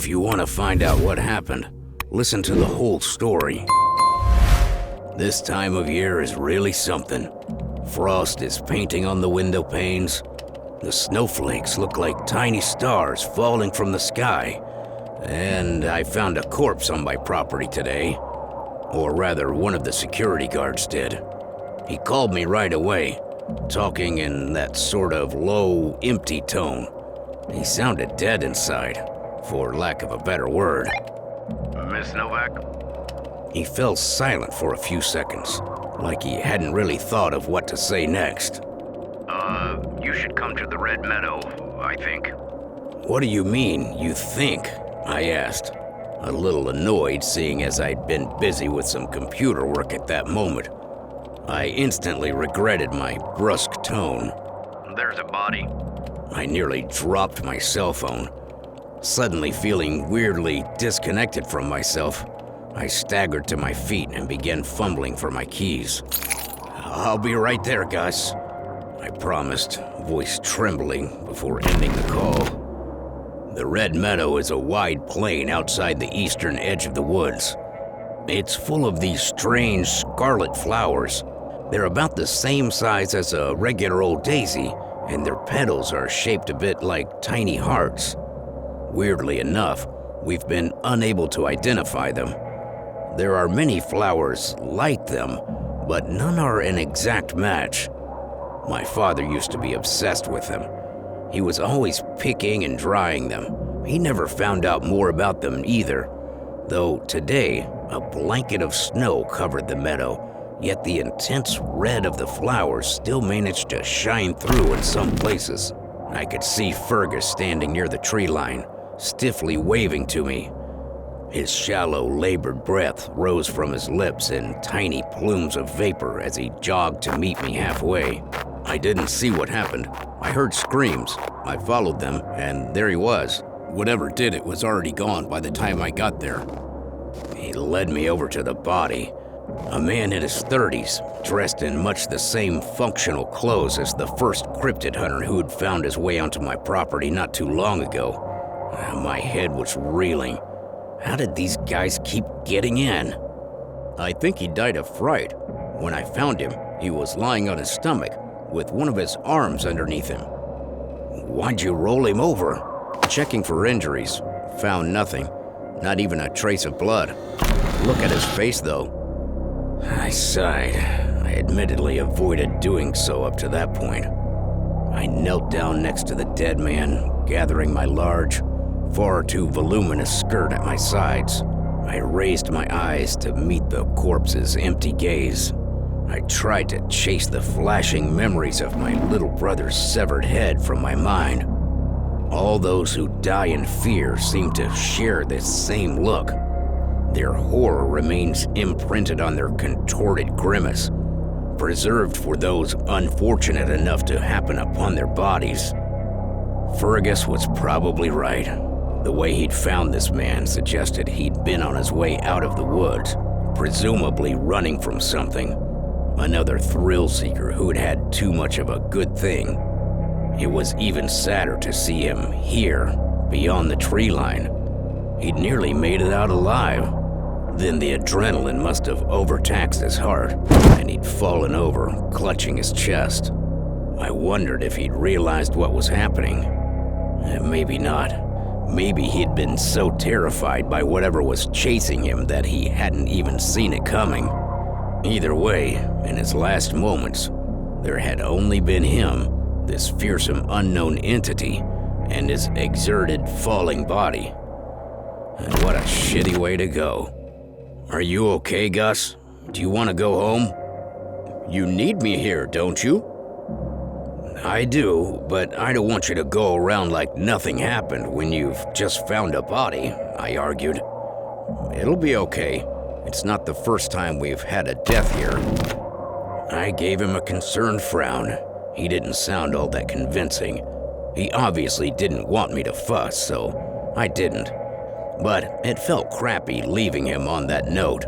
If you want to find out what happened, listen to the whole story. This time of year is really something. Frost is painting on the window panes. The snowflakes look like tiny stars falling from the sky. And I found a corpse on my property today. Or rather, one of the security guards did. He called me right away, talking in that sort of low, empty tone. He sounded dead inside, for lack of a better word. Miss Novak? He fell silent for a few seconds, like he hadn't really thought of what to say next. You should come to the Red Meadow, I think. What do you mean, you think? I asked, a little annoyed seeing as I'd been busy with some computer work at that moment. I instantly regretted my brusque tone. There's a body. I nearly dropped my cell phone. Suddenly feeling weirdly disconnected from myself, I staggered to my feet and began fumbling for my keys. "I'll be right there, Gus," I promised, voice trembling before ending the call. The Red Meadow is a wide plain outside the eastern edge of the woods. It's full of these strange scarlet flowers. They're about the same size as a regular old daisy, and their petals are shaped a bit like tiny hearts. Weirdly enough, we've been unable to identify them. There are many flowers like them, but none are an exact match. My father used to be obsessed with them. He was always picking and drying them. He never found out more about them either, though today a blanket of snow covered the meadow, yet the intense red of the flowers still managed to shine through in some places. I could see Fergus standing near the tree line, stiffly waving to me. His shallow, labored breath rose from his lips in tiny plumes of vapor as he jogged to meet me halfway. I didn't see what happened. I heard screams. I followed them, and there he was. Whatever did it was already gone by the time I got there. He led me over to the body. A man in his 30s, dressed in much the same functional clothes as the first cryptid hunter who'd found his way onto my property not too long ago. My head was reeling. How did these guys keep getting in? I think he died of fright. When I found him, he was lying on his stomach, with one of his arms underneath him. Why'd you roll him over? Checking for injuries, found nothing, not even a trace of blood. Look at his face, though. I sighed. I admittedly avoided doing so up to that point. I knelt down next to the dead man, gathering my large, far too voluminous skirt at my sides. I raised my eyes to meet the corpse's empty gaze. I tried to chase the flashing memories of my little brother's severed head from my mind. All those who die in fear seem to share this same look. Their horror remains imprinted on their contorted grimace, preserved for those unfortunate enough to happen upon their bodies. Fergus was probably right. The way he'd found this man suggested he'd been on his way out of the woods, presumably running from something. Another thrill-seeker who'd had too much of a good thing. It was even sadder to see him here, beyond the tree line. He'd nearly made it out alive. Then the adrenaline must have overtaxed his heart, and he'd fallen over, clutching his chest. I wondered if he'd realized what was happening. Maybe not. Maybe he'd been so terrified by whatever was chasing him that he hadn't even seen it coming. Either way, in his last moments, there had only been him, this fearsome unknown entity, and his exerted falling body. And what a shitty way to go. Are you okay, Gus? Do you want to go home? You need me here, don't you? I do, but I don't want you to go around like nothing happened when you've just found a body, I argued. It'll be okay. It's not the first time we've had a death here. I gave him a concerned frown. He didn't sound all that convincing. He obviously didn't want me to fuss, so I didn't. But it felt crappy leaving him on that note.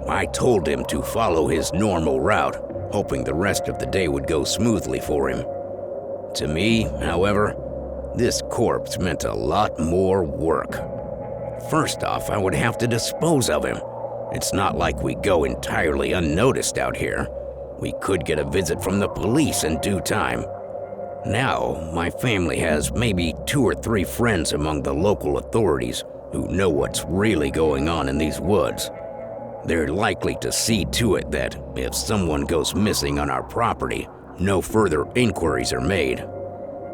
I told him to follow his normal route, hoping the rest of the day would go smoothly for him. To me, however, this corpse meant a lot more work. First off, I would have to dispose of him. It's not like we go entirely unnoticed out here. We could get a visit from the police in due time. Now, my family has maybe 2 or 3 friends among the local authorities who know what's really going on in these woods. They're likely to see to it that if someone goes missing on our property, no further inquiries are made.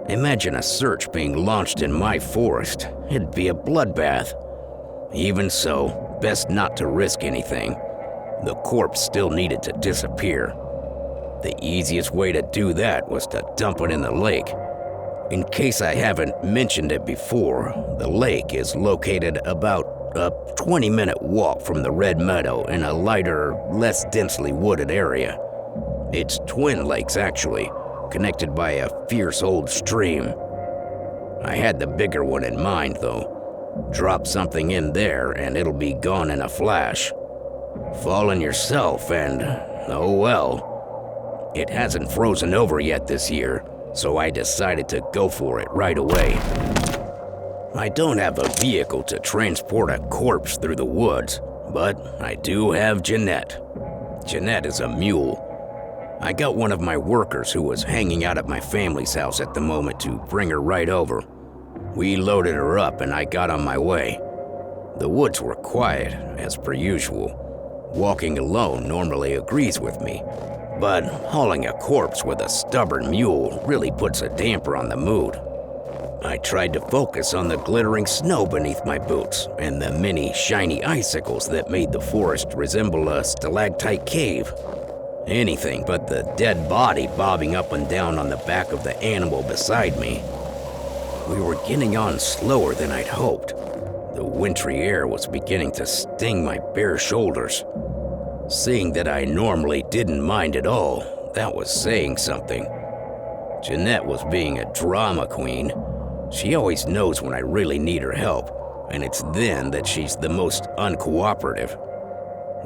Imagine a search being launched in my forest. It'd be a bloodbath. Even so, best not to risk anything. The corpse still needed to disappear. The easiest way to do that was to dump it in the lake. In case I haven't mentioned it before, the lake is located about a 20-minute walk from the Red Meadow in a lighter, less densely wooded area. It's twin lakes, actually, connected by a fierce old stream. I had the bigger one in mind, though. Drop something in there and it'll be gone in a flash. Fall in yourself and, oh well. It hasn't frozen over yet this year, so I decided to go for it right away. I don't have a vehicle to transport a corpse through the woods, but I do have Jeanette. Jeanette is a mule. I got one of my workers who was hanging out at my family's house at the moment to bring her right over. We loaded her up and I got on my way. The woods were quiet, as per usual. Walking alone normally agrees with me, but hauling a corpse with a stubborn mule really puts a damper on the mood. I tried to focus on the glittering snow beneath my boots and the many shiny icicles that made the forest resemble a stalactite cave. Anything but the dead body bobbing up and down on the back of the animal beside me. We were getting on slower than I'd hoped. The wintry air was beginning to sting my bare shoulders. Seeing that I normally didn't mind at all, that was saying something. Jeanette was being a drama queen. She always knows when I really need her help, and it's then that she's the most uncooperative.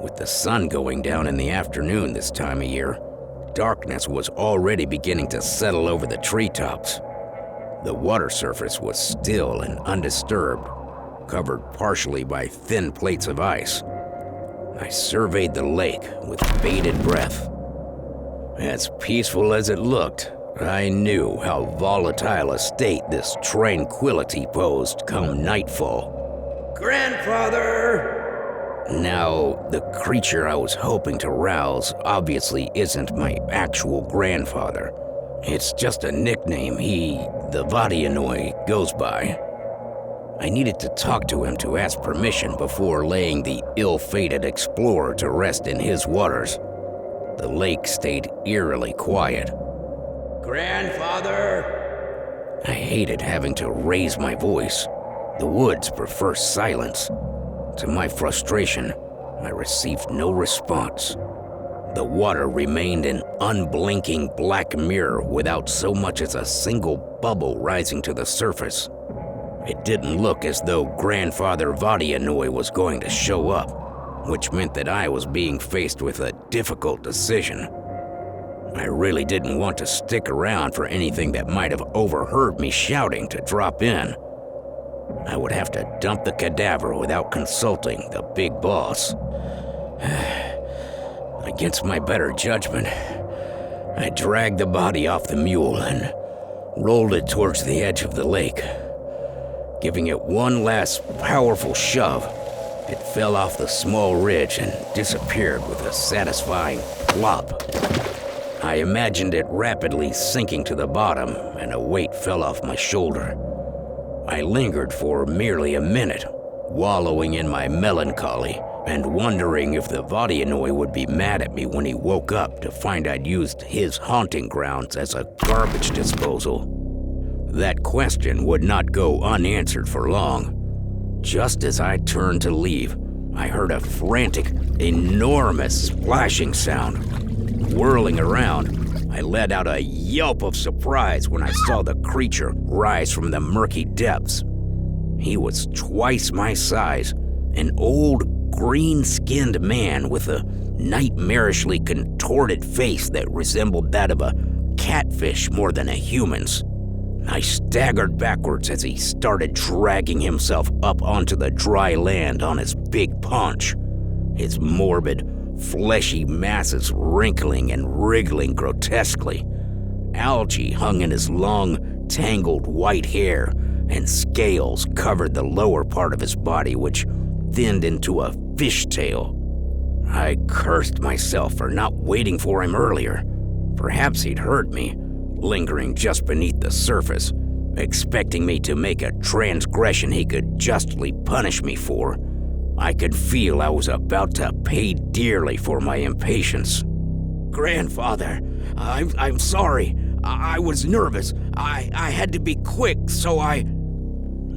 With the sun going down in the afternoon this time of year, darkness was already beginning to settle over the treetops. The water surface was still and undisturbed, covered partially by thin plates of ice. I surveyed the lake with bated breath. As peaceful as it looked, I knew how volatile a state this tranquility posed come nightfall. Grandfather! Now, the creature I was hoping to rouse obviously isn't my actual grandfather. It's just a nickname he, the Vodyanoy, goes by. I needed to talk to him to ask permission before laying the ill-fated explorer to rest in his waters. The lake stayed eerily quiet. Grandfather! I hated having to raise my voice. The woods prefer silence. To my frustration, I received no response. The water remained an unblinking black mirror without so much as a single bubble rising to the surface. It didn't look as though Grandfather Vodyanoy was going to show up, which meant that I was being faced with a difficult decision. I really didn't want to stick around for anything that might have overheard me shouting to drop in. I would have to dump the cadaver without consulting the big boss. Against my better judgment, I dragged the body off the mule and rolled it towards the edge of the lake. Giving it one last powerful shove, it fell off the small ridge and disappeared with a satisfying plop. I imagined it rapidly sinking to the bottom, and a weight fell off my shoulder. I lingered for merely a minute, wallowing in my melancholy and wondering if the Vodyanoy would be mad at me when he woke up to find I'd used his haunting grounds as a garbage disposal. That question would not go unanswered for long. Just as I turned to leave, I heard a frantic, enormous splashing sound. Whirling around, I let out a yelp of surprise when I saw the creature rise from the murky depths. He was twice my size, an old, green-skinned man with a nightmarishly contorted face that resembled that of a catfish more than a human's. I staggered backwards as he started dragging himself up onto the dry land on his big paunch, his morbid, fleshy masses wrinkling and wriggling grotesquely. Algae hung in his long, tangled white hair, and scales covered the lower part of his body, which thinned into a fishtail. I cursed myself for not waiting for him earlier. Perhaps he'd heard me, lingering just beneath the surface, expecting me to make a transgression he could justly punish me for. I could feel I was about to pay dearly for my impatience. "Grandfather, I'm sorry. I was nervous. I had to be quick, so I..."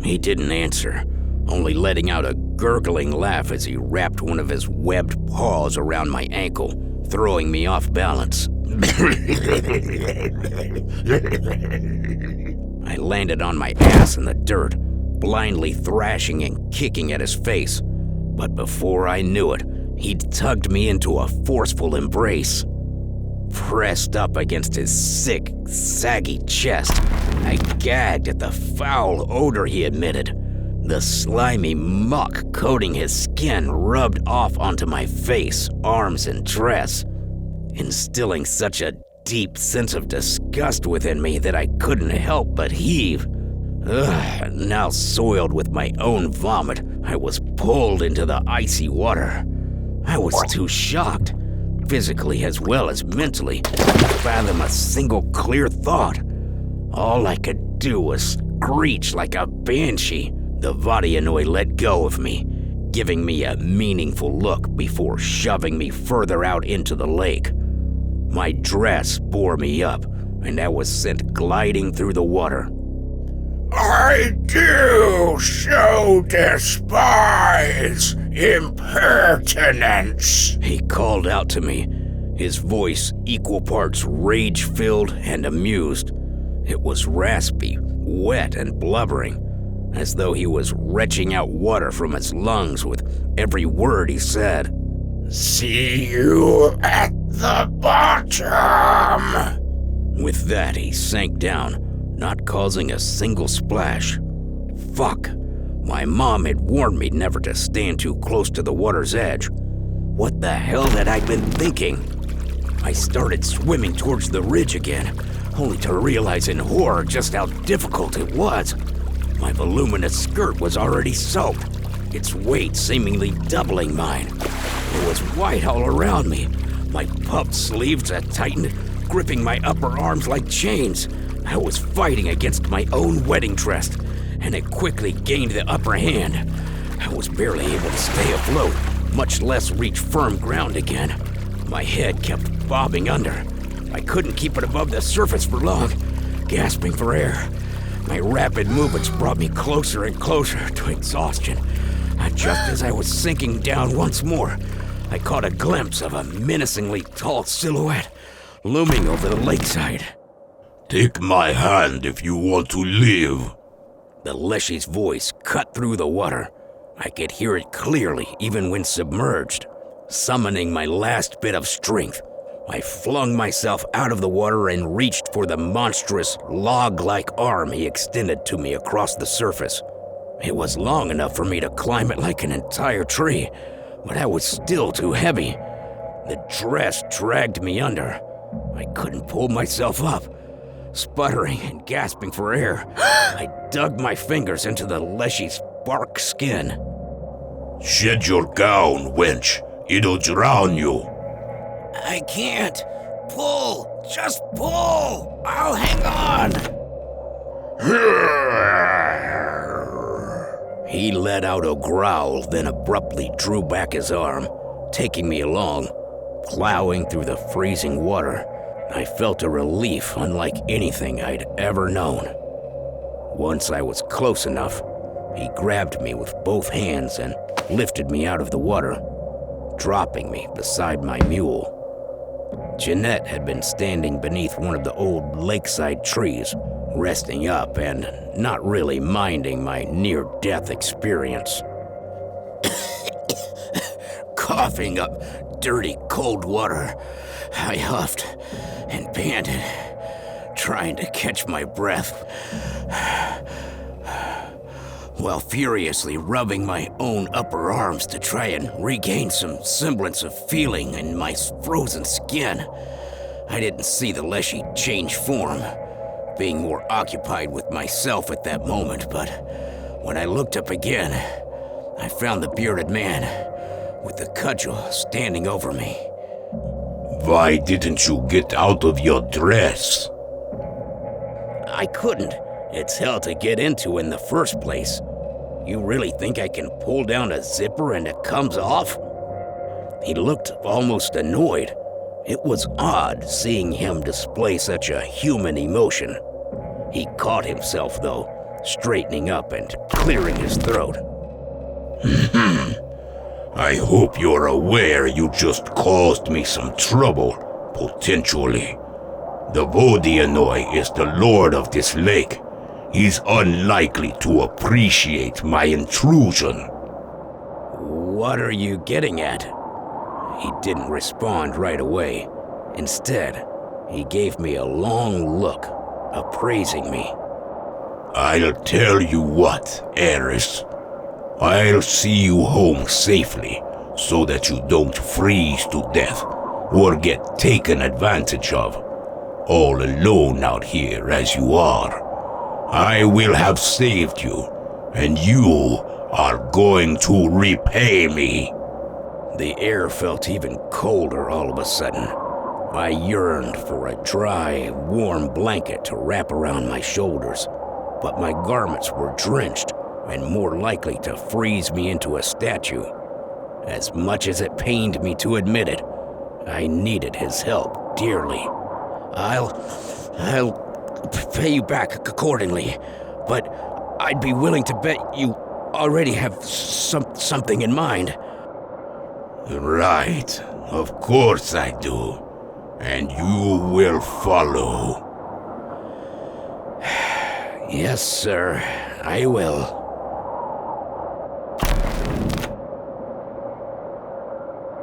He didn't answer, only letting out a gurgling laugh as he wrapped one of his webbed paws around my ankle, throwing me off balance. I landed on my ass in the dirt, blindly thrashing and kicking at his face. But before I knew it, he'd tugged me into a forceful embrace. Pressed up against his sick, saggy chest, I gagged at the foul odor he emitted. The slimy muck coating his skin rubbed off onto my face, arms, and dress, instilling such a deep sense of disgust within me that I couldn't help but heave. Now soiled with my own vomit, I was pulled into the icy water. I was too shocked, physically as well as mentally, to fathom a single clear thought. All I could do was screech like a banshee. The Vodyanoy let go of me, giving me a meaningful look before shoving me further out into the lake. My dress bore me up, and I was sent gliding through the water. "I do so despise impertinence," he called out to me, his voice equal parts rage-filled and amused. It was raspy, wet, and blubbering, as though he was retching out water from his lungs with every word he said. "See you at the bottom." With that, he sank down, not causing a single splash. Fuck. My mom had warned me never to stand too close to the water's edge. What the hell had I been thinking? I started swimming towards the ridge again, only to realize in horror just how difficult it was. My voluminous skirt was already soaked, its weight seemingly doubling mine. It was white all around me. My puffed sleeves had tightened, gripping my upper arms like chains. I was fighting against my own wedding dress, and it quickly gained the upper hand. I was barely able to stay afloat, much less reach firm ground again. My head kept bobbing under. I couldn't keep it above the surface for long, gasping for air. My rapid movements brought me closer and closer to exhaustion. Just as I was sinking down once more, I caught a glimpse of a menacingly tall silhouette looming over the lakeside. "Take my hand if you want to live." The Leshy's voice cut through the water. I could hear it clearly even when submerged. Summoning my last bit of strength, I flung myself out of the water and reached for the monstrous, log-like arm he extended to me across the surface. It was long enough for me to climb it like an entire tree, but I was still too heavy. The dress dragged me under. I couldn't pull myself up. Sputtering and gasping for air, I dug my fingers into the Leshy's bark skin. "Shed your gown, wench. It'll drown you." I can't. Pull. Just pull. I'll hang on. He let out a growl, then abruptly drew back his arm, taking me along. Plowing through the freezing water, I felt a relief unlike anything I'd ever known. Once I was close enough, he grabbed me with both hands and lifted me out of the water, dropping me beside my mule. Jeanette had been standing beneath one of the old lakeside trees, resting up and not really minding my near-death experience. Coughing up dirty, cold water, I huffed and panted, trying to catch my breath, while furiously rubbing my own upper arms to try and regain some semblance of feeling in my frozen skin. I didn't see the Leshy change form, being more occupied with myself at that moment, but when I looked up again, I found the bearded man with the cudgel standing over me. Why didn't you get out of your dress? I couldn't. It's hell to get into in the first place. You really think I can pull down a zipper and it comes off? He looked almost annoyed. It was odd seeing him display such a human emotion. He caught himself, though, straightening up and clearing his throat. I hope you're aware you just caused me some trouble, potentially. The Vodyanoy is the lord of this lake. He's unlikely to appreciate my intrusion. What are you getting at? He didn't respond right away. Instead, he gave me a long look, appraising me. I'll tell you what, Eris. I'll see you home safely, so that you don't freeze to death or get taken advantage of. All alone out here as you are. I will have saved you, and you are going to repay me. The air felt even colder all of a sudden. I yearned for a dry, warm blanket to wrap around my shoulders, but my garments were drenched and more likely to freeze me into a statue. As much as it pained me to admit it, I needed his help dearly. I'll pay you back accordingly, but I'd be willing to bet you already have something in mind. Right, of course I do. And you will follow. Yes, sir, I will.